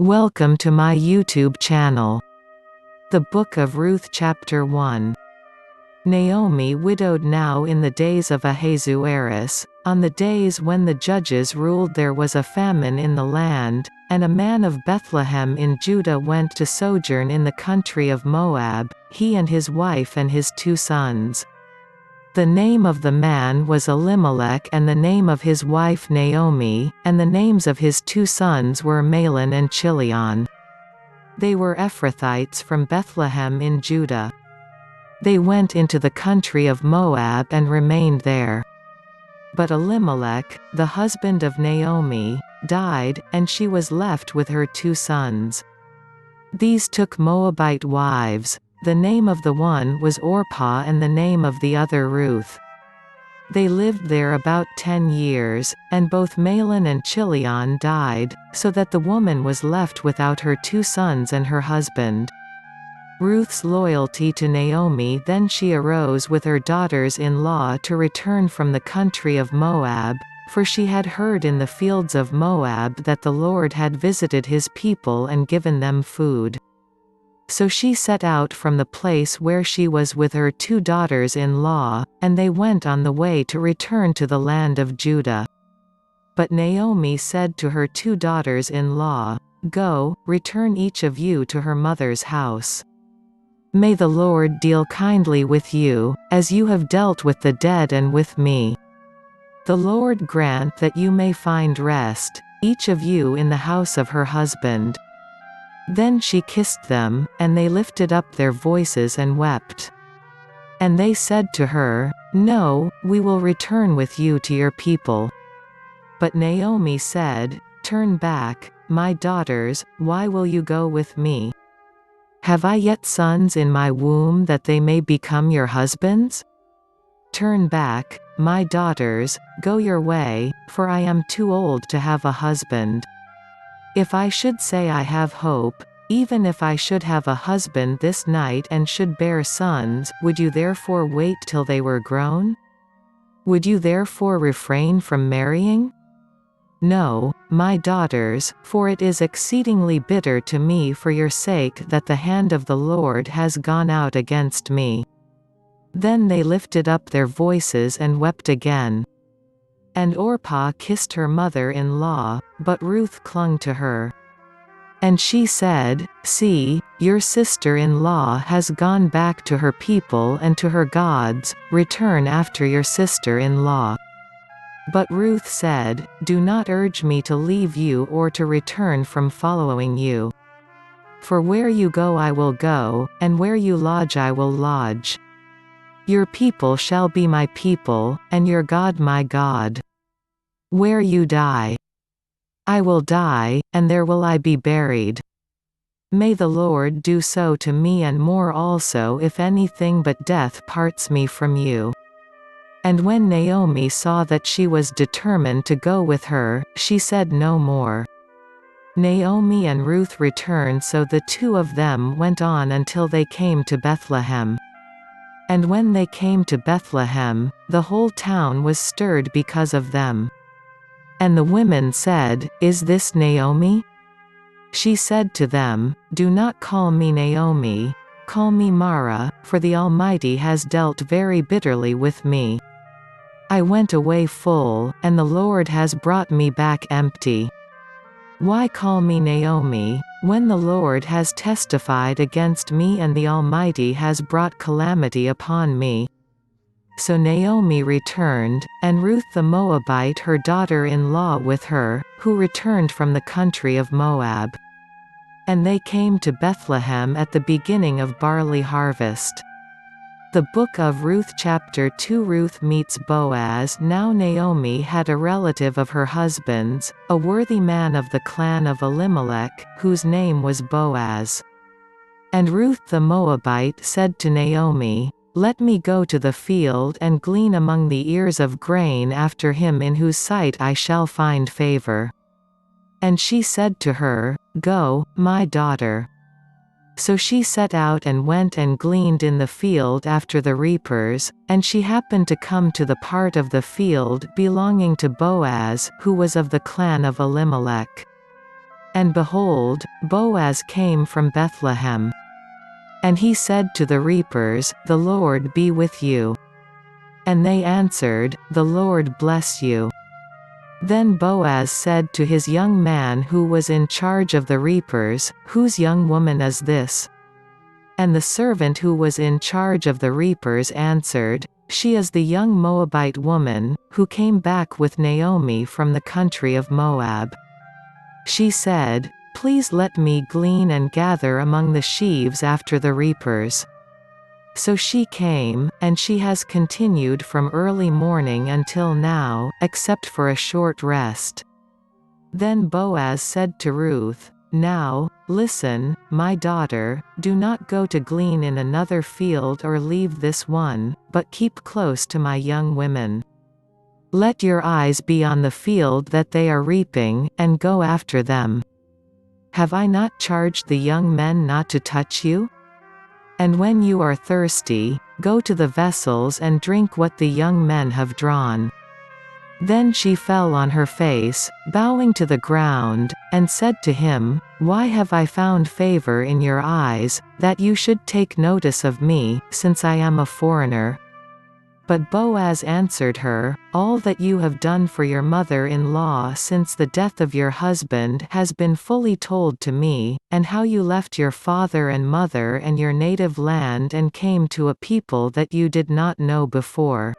Welcome to my YouTube channel. The Book of Ruth Chapter 1. Naomi widowed. Now in the days of Ahasuerus, on the days when the judges ruled, there was a famine in the land, and a man of Bethlehem in Judah went to sojourn in the country of Moab, he and his wife and his 2 sons. The name of the man was Elimelech, and the name of his wife Naomi, and the names of his 2 sons were Mahlon and Chilion. They were Ephrathites from Bethlehem in Judah. They went into the country of Moab and remained there. But Elimelech, the husband of Naomi, died, and she was left with her 2 sons. These took Moabite wives. The name of the one was Orpah and the name of the other Ruth. They lived there about 10 years, and both Mahlon and Chilion died, so that the woman was left without her 2 sons and her husband. Ruth's loyalty to Naomi. Then she arose with her daughters-in-law to return from the country of Moab, for she had heard in the fields of Moab that the Lord had visited his people and given them food. So she set out from the place where she was with her 2 daughters-in-law, and they went on the way to return to the land of Judah. But Naomi said to her 2 daughters-in-law, "Go, return each of you to her mother's house. May the Lord deal kindly with you, as you have dealt with the dead and with me. The Lord grant that you may find rest, each of you in the house of her husband." Then she kissed them, and they lifted up their voices and wept. And they said to her, "No, we will return with you to your people." But Naomi said, "Turn back, my daughters, why will you go with me? Have I yet sons in my womb that they may become your husbands? Turn back, my daughters, go your way, for I am too old to have a husband. If I should say I have hope, even if I should have a husband this night and should bear sons, would you therefore wait till they were grown? Would you therefore refrain from marrying? No, my daughters, for it is exceedingly bitter to me for your sake that the hand of the Lord has gone out against me." Then they lifted up their voices and wept again. And Orpah kissed her mother-in-law, but Ruth clung to her. And she said, "See, your sister-in-law has gone back to her people and to her gods, return after your sister-in-law." But Ruth said, "Do not urge me to leave you or to return from following you. For where you go I will go, and where you lodge I will lodge. Your people shall be my people, and your God my God. Where you die, I will die, and there will I be buried. May the Lord do so to me and more also if anything but death parts me from you." And when Naomi saw that she was determined to go with her, she said no more. Naomi and Ruth returned, so the 2 of them went on until they came to Bethlehem. And when they came to Bethlehem, the whole town was stirred because of them. And the women said, "Is this Naomi?" She said to them, "Do not call me Naomi, call me Mara, for the Almighty has dealt very bitterly with me. I went away full, and the Lord has brought me back empty. Why call me Naomi, when the Lord has testified against me and the Almighty has brought calamity upon me?" So Naomi returned, and Ruth the Moabite her daughter-in-law with her, who returned from the country of Moab. And they came to Bethlehem at the beginning of barley harvest. The Book of Ruth Chapter 2. Ruth meets Boaz. Now Naomi had a relative of her husband's, a worthy man of the clan of Elimelech, whose name was Boaz. And Ruth the Moabite said to Naomi, "Let me go to the field and glean among the ears of grain after him in whose sight I shall find favor." And she said to her, "Go, my daughter." So she set out and went and gleaned in the field after the reapers, and she happened to come to the part of the field belonging to Boaz, who was of the clan of Elimelech. And behold, Boaz came from Bethlehem. And he said to the reapers, "The Lord be with you." And they answered, "The Lord bless you." Then Boaz said to his young man who was in charge of the reapers, "Whose young woman is this?" And the servant who was in charge of the reapers answered, "She is the young Moabite woman, who came back with Naomi from the country of Moab. She said, 'Please let me glean and gather among the sheaves after the reapers.' So she came, and she has continued from early morning until now, except for a short rest." Then Boaz said to Ruth, "Now, listen, my daughter, do not go to glean in another field or leave this one, but keep close to my young women. Let your eyes be on the field that they are reaping, and go after them. Have I not charged the young men not to touch you? And when you are thirsty, go to the vessels and drink what the young men have drawn." Then she fell on her face, bowing to the ground, and said to him, "Why have I found favor in your eyes, that you should take notice of me, since I am a foreigner?" But Boaz answered her, "All that you have done for your mother-in-law since the death of your husband has been fully told to me, and how you left your father and mother and your native land and came to a people that you did not know before.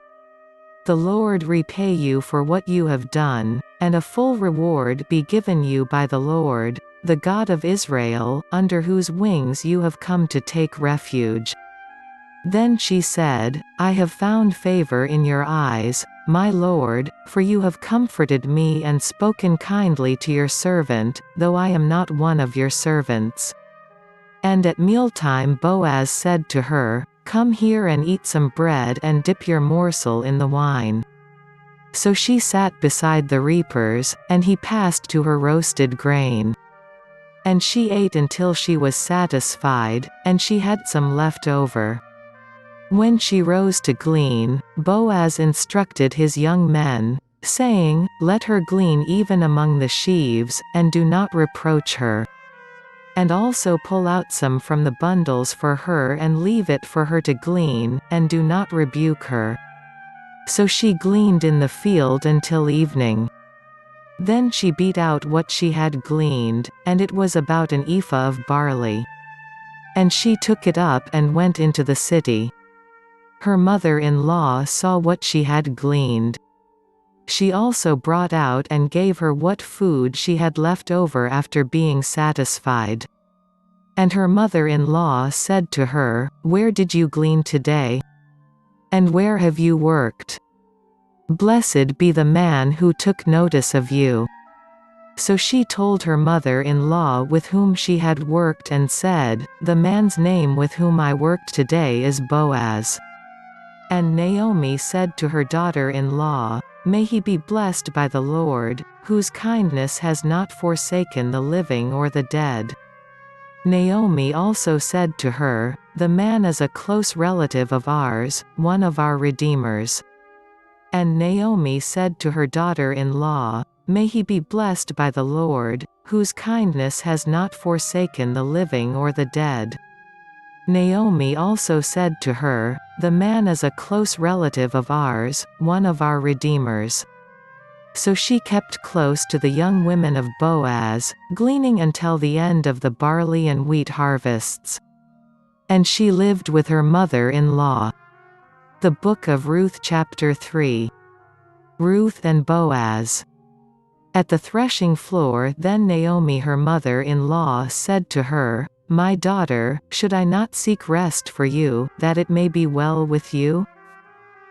The Lord repay you for what you have done, and a full reward be given you by the Lord, the God of Israel, under whose wings you have come to take refuge." Then she said, "I have found favor in your eyes, my lord, for you have comforted me and spoken kindly to your servant, though I am not one of your servants." And at mealtime Boaz said to her, "Come here and eat some bread and dip your morsel in the wine." So she sat beside the reapers, and he passed to her roasted grain. And she ate until she was satisfied, and she had some left over. When she rose to glean, Boaz instructed his young men, saying, "Let her glean even among the sheaves, and do not reproach her. And also pull out some from the bundles for her and leave it for her to glean, and do not rebuke her." So she gleaned in the field until evening. Then she beat out what she had gleaned, and it was about an ephah of barley. And she took it up and went into the city. Her mother-in-law saw what she had gleaned. She also brought out and gave her what food she had left over after being satisfied. And her mother-in-law said to her, "Where did you glean today? And where have you worked? Blessed be the man who took notice of you." So she told her mother-in-law with whom she had worked and said, "The man's name with whom I worked today is Boaz." And Naomi said to her daughter-in-law, "May he be blessed by the Lord, whose kindness has not forsaken the living or the dead." Naomi also said to her, "The man is a close relative of ours, one of our redeemers." And Naomi said to her daughter-in-law, "May he be blessed by the Lord, whose kindness has not forsaken the living or the dead." Naomi also said to her, "The man is a close relative of ours, one of our redeemers." So she kept close to the young women of Boaz, gleaning until the end of the barley and wheat harvests. And she lived with her mother-in-law. The Book of Ruth chapter 3. Ruth and Boaz. At the threshing floor then Naomi her mother-in-law said to her, "My daughter, should I not seek rest for you, that it may be well with you?"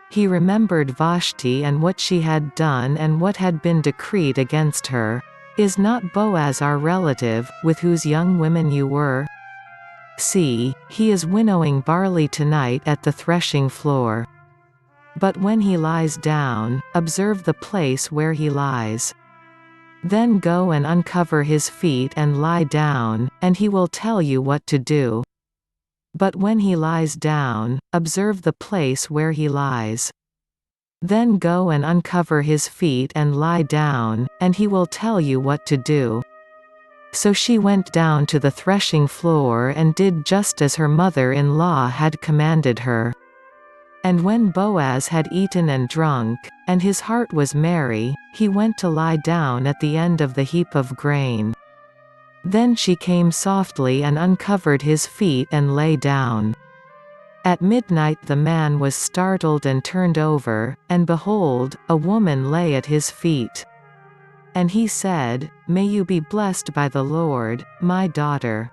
He remembered Vashti and what she had done and what had been decreed against her. "Is not Boaz our relative, with whose young women you were? See, he is winnowing barley tonight at the threshing floor. But when he lies down, observe the place where he lies. Then go and uncover his feet and lie down, and he will tell you what to do. But when he lies down, observe the place where he lies. Then go and uncover his feet and lie down, and he will tell you what to do. So she went down to the threshing floor and did just as her mother-in-law had commanded her. And when Boaz had eaten and drunk, and his heart was merry, he went to lie down at the end of the heap of grain. Then she came softly and uncovered his feet and lay down. At midnight the man was startled and turned over, and behold, a woman lay at his feet. And he said, "May you be blessed by the Lord, my daughter.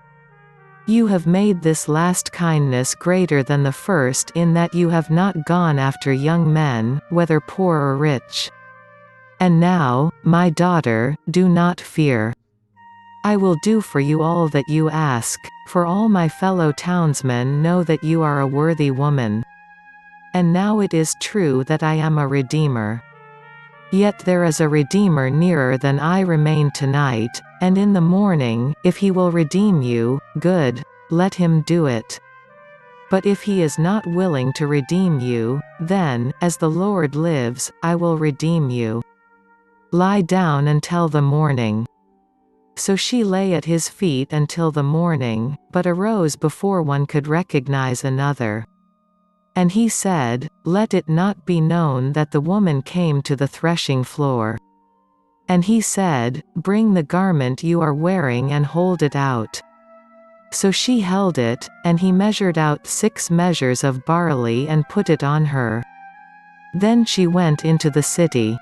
You have made this last kindness greater than the first in that you have not gone after young men, whether poor or rich. And now, my daughter, do not fear. I will do for you all that you ask, for all my fellow townsmen know that you are a worthy woman. And now it is true that I am a redeemer. Yet there is a Redeemer nearer than I remain tonight, and in the morning, if he will redeem you, good, let him do it. But if he is not willing to redeem you, then, as the Lord lives, I will redeem you. Lie down until the morning." So she lay at his feet until the morning, but arose before one could recognize another. And he said, "Let it not be known that the woman came to the threshing floor." And he said, "Bring the garment you are wearing and hold it out." So she held it, and he measured out 6 measures of barley and put it on her. Then she went into the city.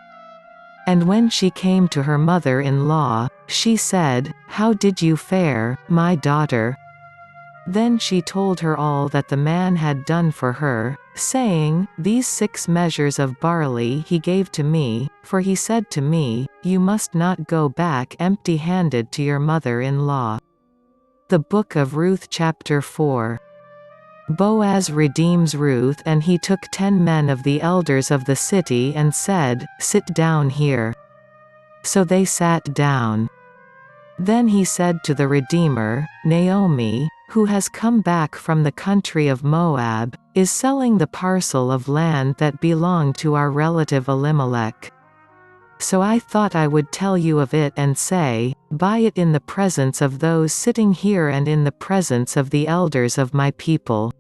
And when she came to her mother-in-law, she said, "How did you fare, my daughter?" Then she told her all that the man had done for her, saying, "These 6 measures of barley he gave to me, for he said to me, 'You must not go back empty-handed to your mother-in-law.'" The Book of Ruth chapter 4. Boaz redeems Ruth. And he took 10 men of the elders of the city and said, "Sit down here." So they sat down. Then he said to the Redeemer, "Naomi, who has come back from the country of Moab, is selling the parcel of land that belonged to our relative Elimelech. So I thought I would tell you of it and say, buy it in the presence of those sitting here and in the presence of the elders of my people.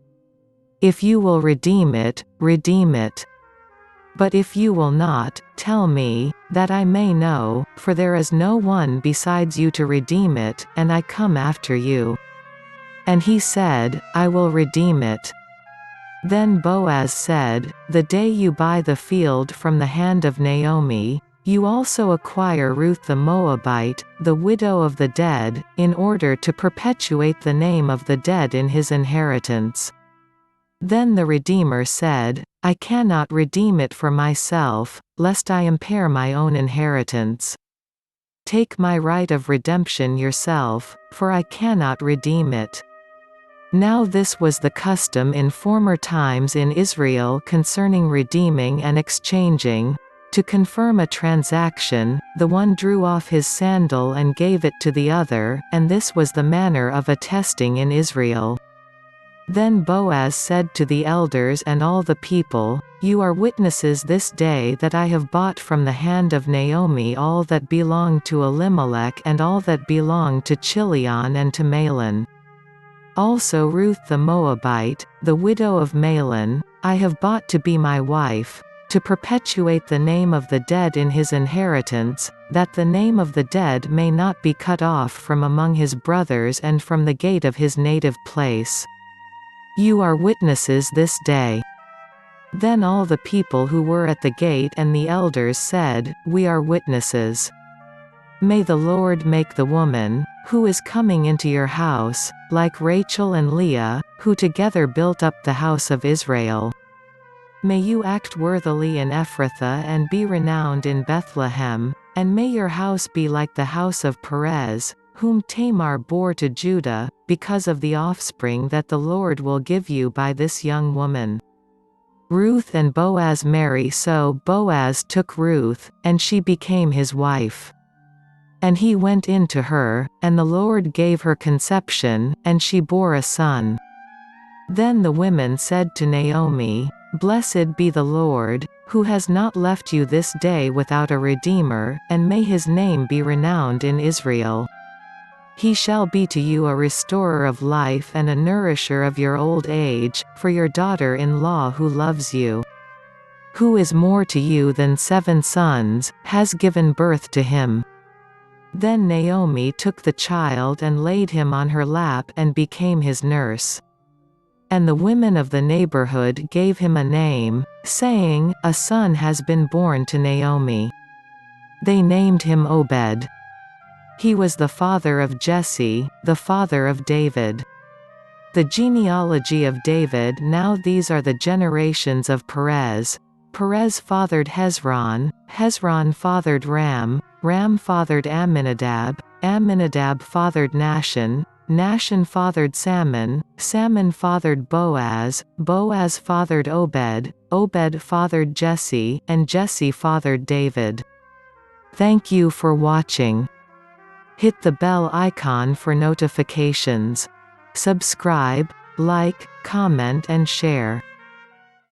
If you will redeem it, redeem it. But if you will not, tell me, that I may know, for there is no one besides you to redeem it, and I come after you." And he said, "I will redeem it." Then Boaz said, "The day you buy the field from the hand of Naomi, you also acquire Ruth the Moabite, the widow of the dead, in order to perpetuate the name of the dead in his inheritance." Then the Redeemer said, "I cannot redeem it for myself, lest I impair my own inheritance. Take my right of redemption yourself, for I cannot redeem it." Now this was the custom in former times in Israel concerning redeeming and exchanging. To confirm a transaction, the one drew off his sandal and gave it to the other, and this was the manner of attesting in Israel. Then Boaz said to the elders and all the people, "You are witnesses this day that I have bought from the hand of Naomi all that belonged to Elimelech and all that belonged to Chilion and to Mahlon. Also Ruth the Moabite, the widow of Mahlon, I have bought to be my wife, to perpetuate the name of the dead in his inheritance, that the name of the dead may not be cut off from among his brothers and from the gate of his native place. You are witnesses this day." Then all the people who were at the gate and the elders said, "We are witnesses. May the Lord make the woman, who is coming into your house, like Rachel and Leah, who together built up the house of Israel. May you act worthily in Ephrathah and be renowned in Bethlehem, and may your house be like the house of Perez, whom Tamar bore to Judah, because of the offspring that the Lord will give you by this young woman." Ruth and Boaz marry. So Boaz took Ruth, and she became his wife. And he went in to her, and the Lord gave her conception, and she bore a son. Then the women said to Naomi, "Blessed be the Lord, who has not left you this day without a redeemer, and may his name be renowned in Israel." He shall be to you a restorer of life and a nourisher of your old age, for your daughter-in-law who loves you, who is more to you than 7 sons, has given birth to him." Then Naomi took the child and laid him on her lap and became his nurse. And the women of the neighborhood gave him a name, saying, "A son has been born to Naomi." They named him Obed. He was the father of Jesse, the father of David. The genealogy of David. Now these are the generations of Perez. Perez fathered Hezron, Hezron fathered Ram, Ram fathered Amminadab, Amminadab fathered Nahshon, Nahshon fathered Salmon, Salmon fathered Boaz, Boaz fathered Obed, Obed fathered Jesse, and Jesse fathered David. Thank you for watching. Hit the bell icon for notifications. Subscribe, like, comment and share.